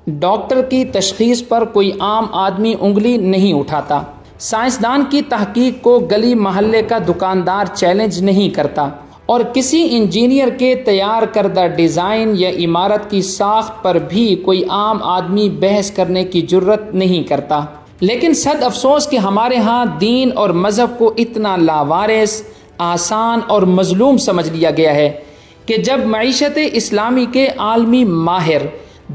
Doctor کی تشخیص پر کوئی عام آدمی انگلی نہیں اٹھاتا، سائنسدان کی تحقیق کو گلی محلے کا دکاندار چیلنج نہیں کرتا، اور کسی انجینئر کے تیار کردہ ڈیزائن یا عمارت کی ساخت پر بھی کوئی عام آدمی بحث کرنے کی جرت نہیں کرتا۔ لیکن صد افسوس کہ ہمارے ہاں دین اور مذہب کو اتنا لاوارث، آسان اور مظلوم سمجھ لیا گیا ہے کہ جب معیشت اسلامی کے عالمی ماہر،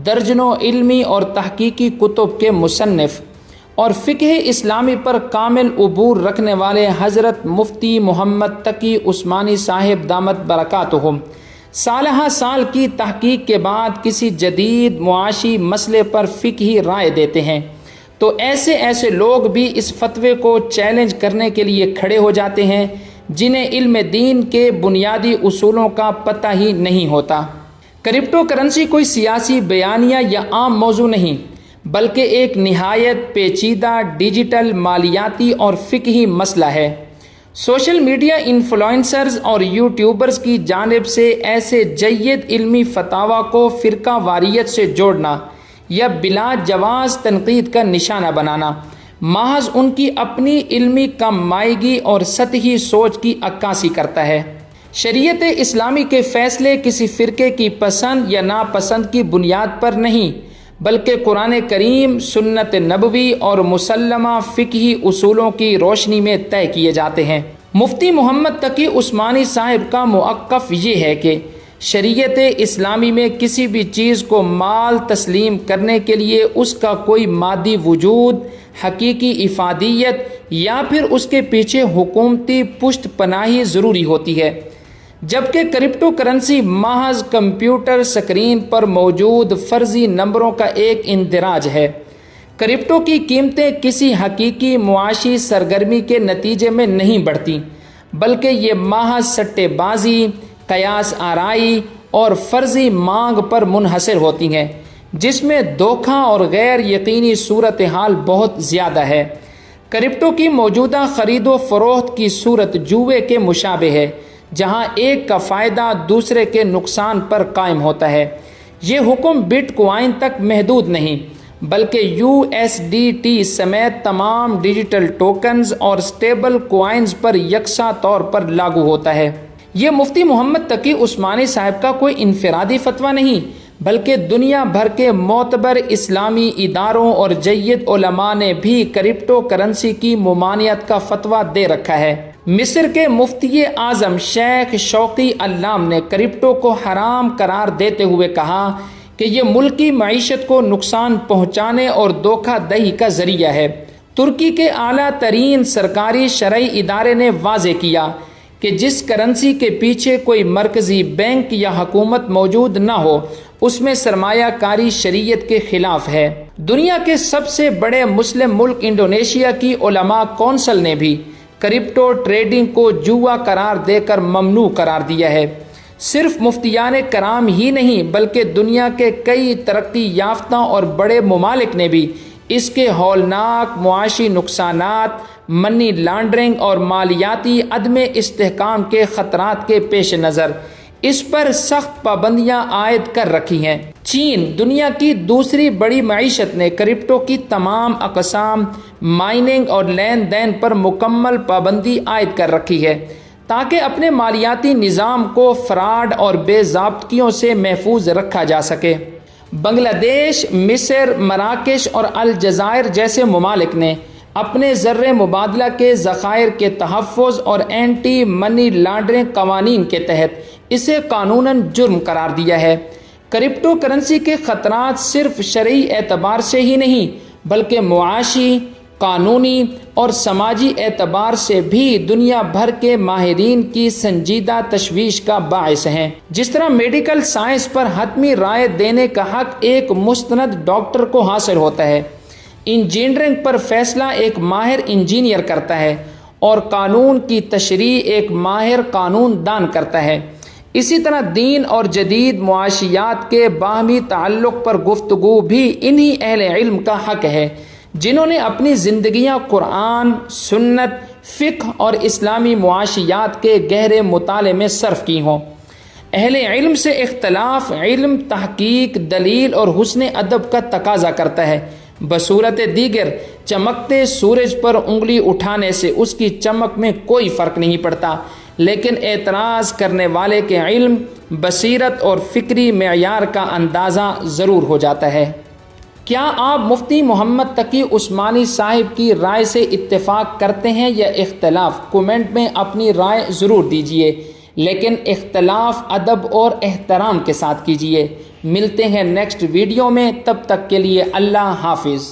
درجنوں علمی اور تحقیقی کتب کے مصنف اور فقہ اسلامی پر کامل عبور رکھنے والے حضرت مفتی محمد تقی عثمانی صاحب دامت برکاتہم سالہ سال کی تحقیق کے بعد کسی جدید معاشی مسئلے پر فقہی رائے دیتے ہیں، تو ایسے لوگ بھی اس فتوے کو چیلنج کرنے کے لیے کھڑے ہو جاتے ہیں جنہیں علم دین کے بنیادی اصولوں کا پتہ ہی نہیں ہوتا۔ کرپٹو کرنسی کوئی سیاسی بیانیہ یا عام موضوع نہیں، بلکہ ایک نہایت پیچیدہ ڈیجیٹل مالیاتی اور فقہی مسئلہ ہے۔ سوشل میڈیا انفلوئنسرز اور یوٹیوبرز کی جانب سے ایسے جید علمی فتاوی کو فرقہ واریت سے جوڑنا یا بلا جواز تنقید کا نشانہ بنانا محض ان کی اپنی علمی کم مائگی اور سطحی سوچ کی عکاسی کرتا ہے۔ شریعت اسلامی کے فیصلے کسی فرقے کی پسند یا ناپسند کی بنیاد پر نہیں، بلکہ قرآن کریم، سنت نبوی اور مسلمہ فقہی اصولوں کی روشنی میں طے کیے جاتے ہیں۔ مفتی محمد تقی عثمانی صاحب کا موقف یہ ہے کہ شریعت اسلامی میں کسی بھی چیز کو مال تسلیم کرنے کے لیے اس کا کوئی مادی وجود، حقیقی افادیت یا پھر اس کے پیچھے حکومتی پشت پناہی ضروری ہوتی ہے، جبکہ کرپٹو کرنسی محض کمپیوٹر سکرین پر موجود فرضی نمبروں کا ایک اندراج ہے۔ کرپٹو کی قیمتیں کسی حقیقی معاشی سرگرمی کے نتیجے میں نہیں بڑھتی، بلکہ یہ محض سٹے بازی، قیاس آرائی اور فرضی مانگ پر منحصر ہوتی ہیں، جس میں دھوکہ اور غیر یقینی صورتحال بہت زیادہ ہے۔ کرپٹو کی موجودہ خرید و فروخت کی صورت جوئے کے مشابہ ہے، جہاں ایک کا فائدہ دوسرے کے نقصان پر قائم ہوتا ہے۔ یہ حکم بٹ کوائن تک محدود نہیں، بلکہ USDT سمیت تمام ڈیجیٹل ٹوکنز اور سٹیبل کوائنز پر یکساں طور پر لاگو ہوتا ہے۔ یہ مفتی محمد تقی عثمانی صاحب کا کوئی انفرادی فتویٰ نہیں، بلکہ دنیا بھر کے معتبر اسلامی اداروں اور جید علماء نے بھی کرپٹو کرنسی کی ممانعت کا فتویٰ دے رکھا ہے۔ مصر کے مفتی اعظم شیخ شوقی علام نے کرپٹو کو حرام قرار دیتے ہوئے کہا کہ یہ ملکی معیشت کو نقصان پہنچانے اور دھوکہ دہی کا ذریعہ ہے۔ ترکی کے اعلیٰ ترین سرکاری شرعی ادارے نے واضح کیا کہ جس کرنسی کے پیچھے کوئی مرکزی بینک یا حکومت موجود نہ ہو، اس میں سرمایہ کاری شریعت کے خلاف ہے۔ دنیا کے سب سے بڑے مسلم ملک انڈونیشیا کی علماء کونسل نے بھی کرپٹو ٹریڈنگ کو جوا قرار دے کر ممنوع قرار دیا ہے۔ صرف مفتیان کرام ہی نہیں، بلکہ دنیا کے کئی ترقی یافتہ اور بڑے ممالک نے بھی اس کے ہولناک معاشی نقصانات، منی لانڈرنگ اور مالیاتی عدم استحکام کے خطرات کے پیش نظر اس پر سخت پابندیاں عائد کر رکھی ہیں۔ چین، دنیا کی دوسری بڑی معیشت، نے کرپٹو کی تمام اقسام، مائننگ اور لین دین پر مکمل پابندی عائد کر رکھی ہے تاکہ اپنے مالیاتی نظام کو فراڈ اور بے ضابطگیوں سے محفوظ رکھا جا سکے۔ بنگلہ دیش، مصر، مراکش اور الجزائر جیسے ممالک نے اپنے زر مبادلہ کے ذخائر کے تحفظ اور اینٹی منی لانڈرنگ قوانین کے تحت اسے قانوناً جرم قرار دیا ہے۔ کرپٹو کرنسی کے خطرات صرف شرعی اعتبار سے ہی نہیں، بلکہ معاشی، قانونی اور سماجی اعتبار سے بھی دنیا بھر کے ماہرین کی سنجیدہ تشویش کا باعث ہیں۔ جس طرح میڈیکل سائنس پر حتمی رائے دینے کا حق ایک مستند ڈاکٹر کو حاصل ہوتا ہے، انجینئرنگ پر فیصلہ ایک ماہر انجینئر کرتا ہے، اور قانون کی تشریح ایک ماہر قانون دان کرتا ہے، اسی طرح دین اور جدید معاشیات کے باہمی تعلق پر گفتگو بھی انہی اہل علم کا حق ہے جنہوں نے اپنی زندگیاں قرآن، سنت، فقہ اور اسلامی معاشیات کے گہرے مطالعے میں صرف کی ہوں۔ اہل علم سے اختلاف علم، تحقیق، دلیل اور حسن ادب کا تقاضا کرتا ہے۔ بصورت دیگر چمکتے سورج پر انگلی اٹھانے سے اس کی چمک میں کوئی فرق نہیں پڑتا، لیکن اعتراض کرنے والے کے علم، بصیرت اور فکری معیار کا اندازہ ضرور ہو جاتا ہے۔ کیا آپ مفتی محمد تقی عثمانی صاحب کی رائے سے اتفاق کرتے ہیں یا اختلاف؟ کومنٹ میں اپنی رائے ضرور دیجیے، لیکن اختلاف ادب اور احترام کے ساتھ کیجیے۔ ملتے ہیں نیکسٹ ویڈیو میں، تب تک کے لیے اللہ حافظ۔